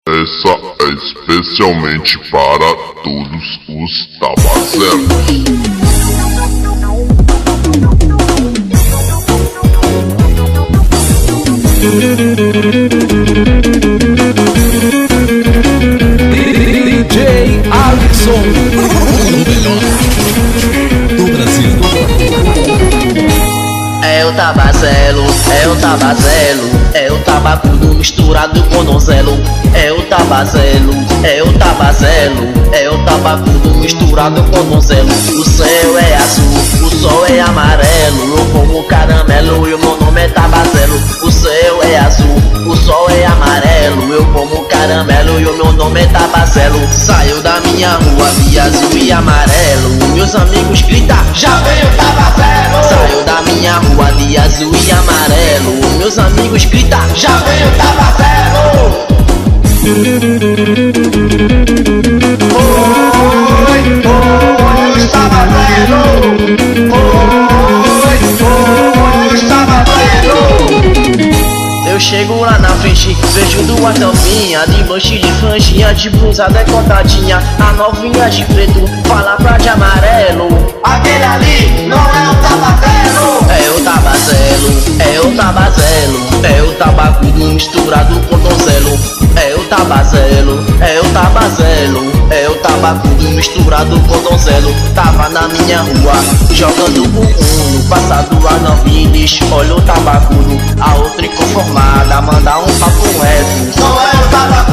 Essa é especialmente para todos os tabazelos. DJ Alisson, o melhor do Brasil. É o tabazelo, é o tabazelo, é o tabacudo misturado com donzelo. É o tabazelo, é o tabazelo, é o tabacudo misturado com donzelo. O céu é azul, o sol é amarelo, eu como caramelo e o meu nome é tabazelo. O céu é azul, o sol é amarelo, eu como caramelo e o meu nome é tabazelo. Saiu da minha rua de azul e amarelo, meus amigos gritam, já veio o tabazelo. Saiu da minha rua de azul e amarelo, meus amigos gritam, já veio o tabazelo. Oi, oi, os tabazelos. Oi, os tabazelos. Eu chego lá na frente, vejo duas novinhas de blush de franjinha, de blusa decotadinha. A novinha de preto fala pra de amarelo, aquele ali não é o tabazelo. É o tabazelo, é o tabazelo, é o tabacudo misturado com donzelo. É o tabazelo, é o tabazelo, é o tabacudo misturado com donzelo. Tava na minha rua, jogando bumbum, passado a novinha e diz, olha o tabacudo. A outra inconformada, manda um papo reto, não é o tabacudo.